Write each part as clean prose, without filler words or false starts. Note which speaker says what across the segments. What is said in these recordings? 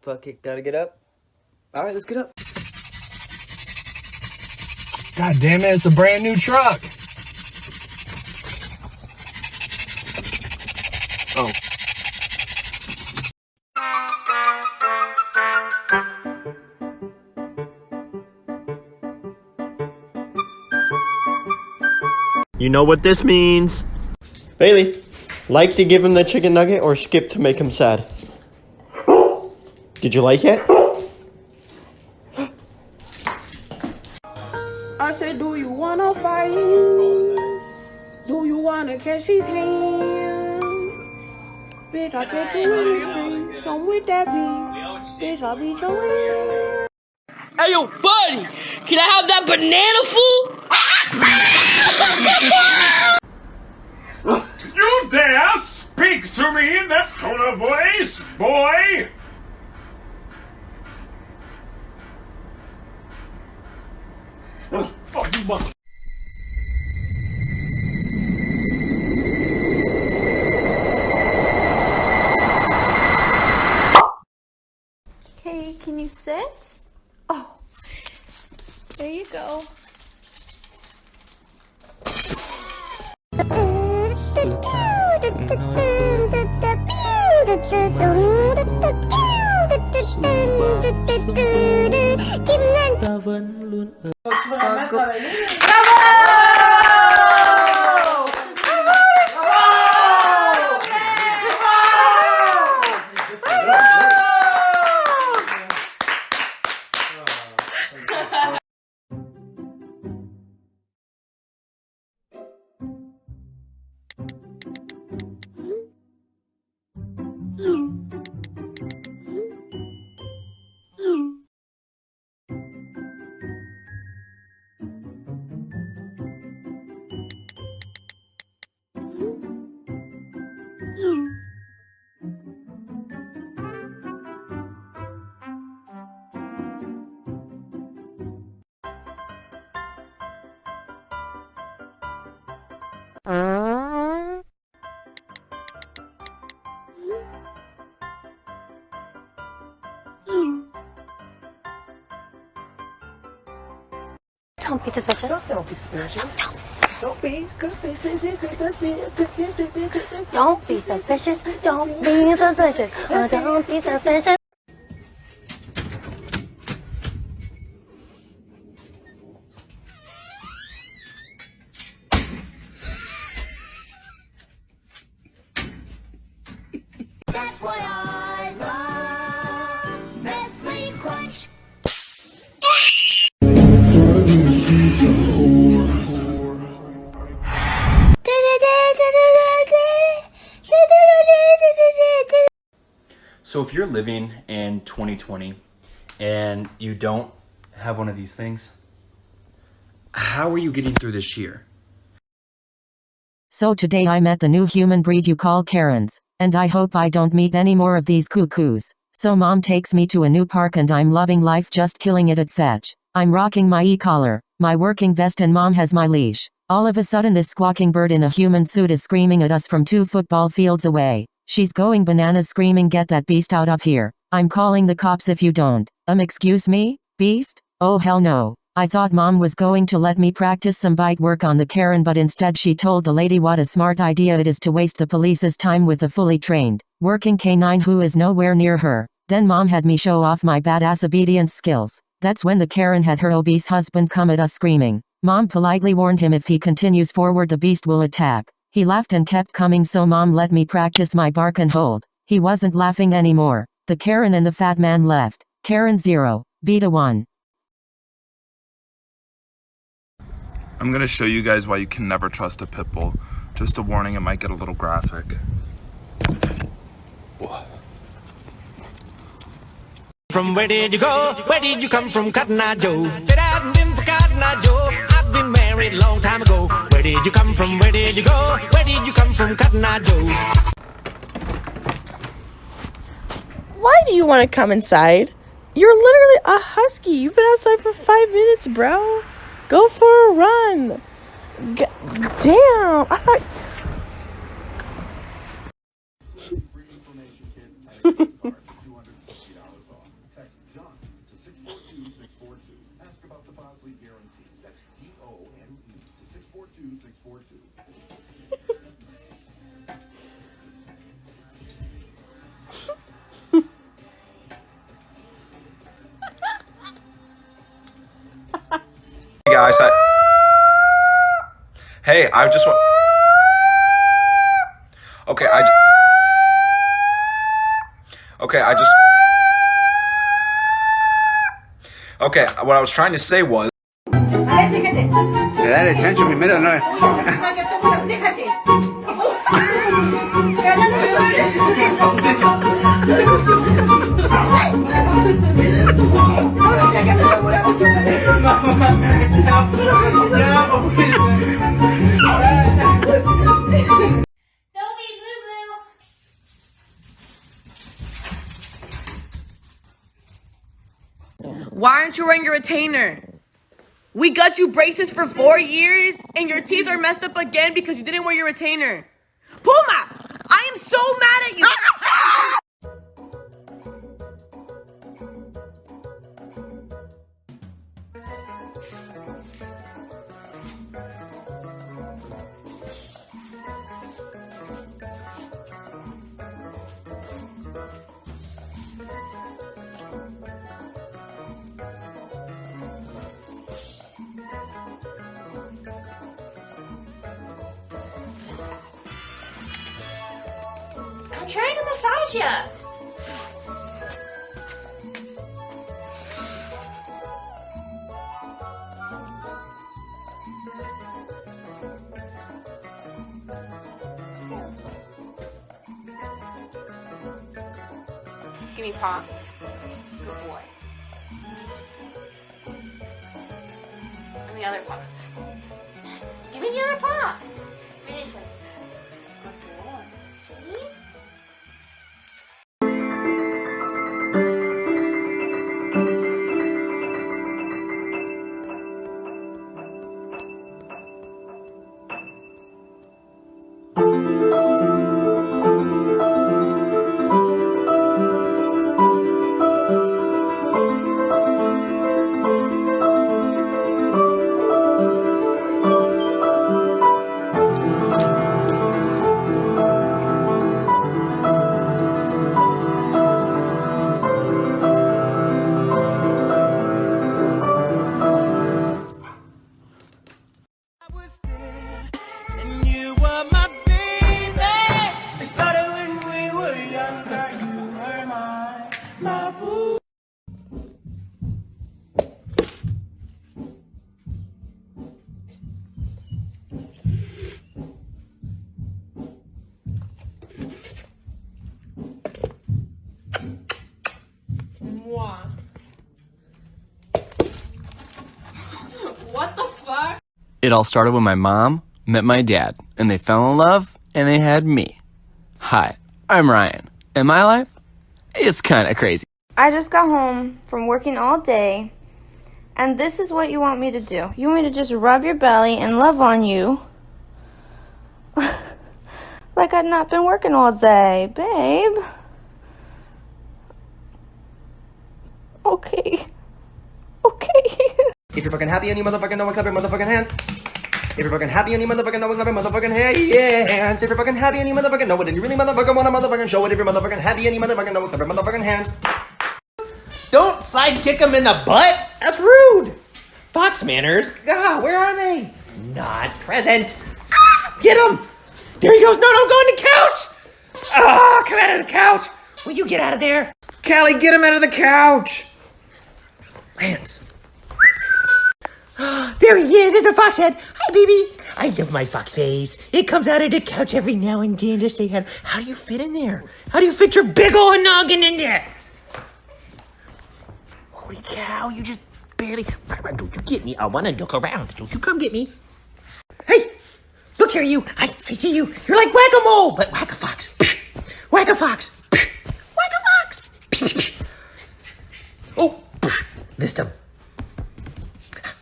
Speaker 1: Fuck it, gotta get up. Alright, let's get up.
Speaker 2: God damn it, it's a brand new truck. Oh.
Speaker 3: You know what this means. Bailey, like to give him the chicken nugget or skip to make him sad? Did you like it?
Speaker 4: I said, do you wanna fight? Do you wanna catch his hands? Bitch, I catch you in the streets. I'm with that beef. Bitch, I'll beat your ass.
Speaker 5: Hey, yo, buddy, can I have that banana fool?
Speaker 6: You dare speak to me in that tone of voice, boy? Oh, you mother...
Speaker 7: Okay, can you sit? Oh, there you go.
Speaker 8: Ta vẫn luôn ở
Speaker 9: Don't be suspicious.
Speaker 4: Don't be suspicious.
Speaker 9: Don't be suspicious.
Speaker 4: Don't be suspicious. Don't be suspicious. Don't be suspicious.
Speaker 10: That's why I love Nestle Crunch.
Speaker 11: So if you're living in 2020 and you don't have one of these things, how are you getting through this year?
Speaker 12: So today I met the new human breed you call Karens, and I hope I don't meet any more of these cuckoos. So mom takes me to a new park and I'm loving life, just killing it at fetch. I'm rocking my e-collar, my working vest, and mom has my leash. All of a sudden this squawking bird in a human suit is screaming at us from 2 football fields away. She's going bananas screaming, "Get that beast out of here. I'm calling the cops if you don't." Excuse me? Beast? Oh hell no. I thought mom was going to let me practice some bite work on the Karen, but instead she told the lady what a smart idea it is to waste the police's time with a fully trained, working canine who is nowhere near her. Then mom had me show off my badass obedience skills. That's when the Karen had her obese husband come at us screaming. Mom politely warned him if he continues forward the beast will attack. He laughed and kept coming, so mom let me practice my bark and hold. He wasn't laughing anymore. The Karen and the fat man left. Karen 0, Vita 1.
Speaker 13: I'm gonna show you guys why you can never trust a pit bull. Just a warning, it might get a little graphic.
Speaker 8: From where did you go? Where did you come from, Cotton Eye Joe? It hadn't been for Cotton Eye Joe, I've been married a long time ago. Where did you come from? Where did you go? Where did you come from, Cotton Eye Joe?
Speaker 14: Why do you want to come inside? You're literally a husky. You've been outside for 5 minutes, bro. Go for a run. Damn. I thought...
Speaker 13: Hey guys, hey, I just want. Okay, Okay, what I was trying to say was.
Speaker 15: Le da el chancho primero, ¿no?
Speaker 5: Why aren't you wearing your retainer? We got you braces for 4 years, and your teeth are messed up again because you didn't wear your retainer. Puma, I am so mad at you.
Speaker 7: I'm trying to massage ya.
Speaker 16: Give me paw. Good boy. And the other paw. Give me the other paw. Give me this one. Good boy. See?
Speaker 5: What the fuck?
Speaker 17: It all started when my mom met my dad, and they fell in love, and they had me. Hi, I'm Ryan, and my life, it's kind of crazy.
Speaker 18: I just got home from working all day, and this is what you want me to do. You want me to just rub your belly and love on you like I've not been working all day, babe. Okay.
Speaker 1: If you're fucking happy and you motherfucking know it, clap your motherfucking hands. If you're fucking happy and you motherfucking know it, clap your motherfucking hands. If you're fucking happy and you motherfucking know it, and you really motherfucking wanna motherfucking show it. If you're motherfucking happy and you motherfucking know it, clap your motherfucking hands.
Speaker 3: Don't sidekick him in the butt. That's rude. Fox manners. God, where are they? Not present. Ah, get him. There he goes. No, don't go on the couch. Ah, come out of the couch. Will you get out of there? Callie, get him out of the couch. Rance. There he is. There's the fox head. Hi, baby. I love my fox face. It comes out of the couch every now and then to say hello. How do you fit in there? How do you fit your big old noggin in there? Holy cow, you just barely... Don't you get me. I want to look around. Don't you come get me. Hey, look here, you. I see you. You're like whack-a-mole, but whack-a-fox. Whack-a-fox. Whack-a-fox. Oh, missed him.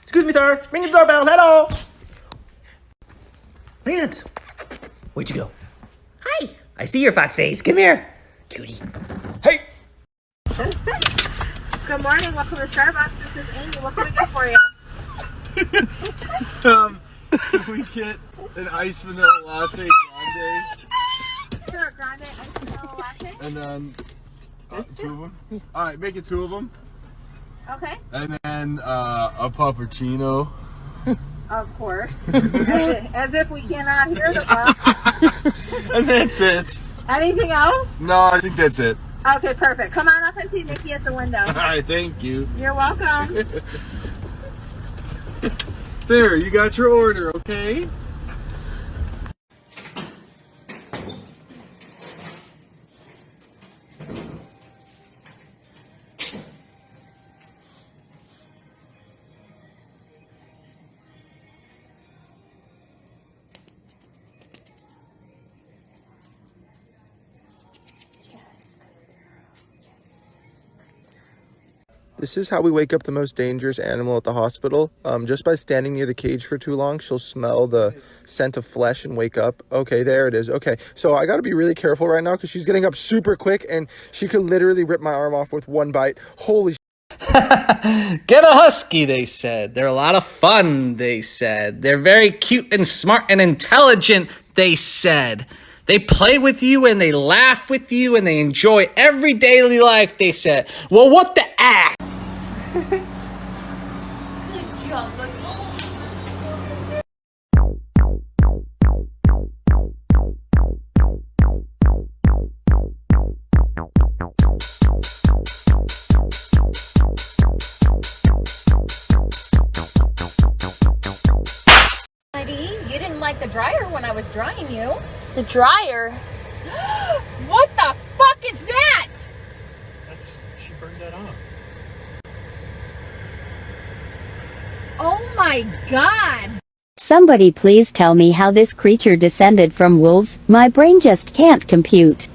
Speaker 3: Excuse me, sir. Ring the doorbell. Hello. Lance, where'd you go? Hi. I see your fox face. Come here. Cutie. Hey.
Speaker 14: Good morning. Welcome to Starbucks. This is Amy. What can I get for you?
Speaker 19: Can we get an iced vanilla latte grande?
Speaker 9: Sure, grande ice vanilla latte.
Speaker 19: And then 2 of them. All right, make it 2 of them.
Speaker 9: Okay.
Speaker 19: And then a puppuccino.
Speaker 9: Of course. As if we cannot hear the pop.
Speaker 19: And that's it.
Speaker 9: Anything else?
Speaker 19: No, I think that's it.
Speaker 9: Okay, perfect. Come on up and see Nikki at the window.
Speaker 19: All right, thank you.
Speaker 9: You're welcome.
Speaker 19: There, you got your order, okay? This is how we wake up the most dangerous animal at the hospital. Just by standing near the cage for too long, she'll smell the scent of flesh and wake up. Okay, there it is. Okay, so I gotta be really careful right now because she's getting up super quick and she could literally rip my arm off with one bite. Holy
Speaker 20: Get a husky, they said. They're a lot of fun, they said. They're very cute and smart and intelligent, they said. They play with you and they laugh with you and they enjoy every daily life, they said. Well, what the ass?
Speaker 16: Good job, buddy.
Speaker 7: Buddy, you didn't like the dryer when I was drying you.
Speaker 18: The dryer?
Speaker 7: What the fuck is that?
Speaker 11: She burned that off.
Speaker 7: Oh my god.
Speaker 21: Somebody please tell me how this creature descended from wolves. My brain just can't compute.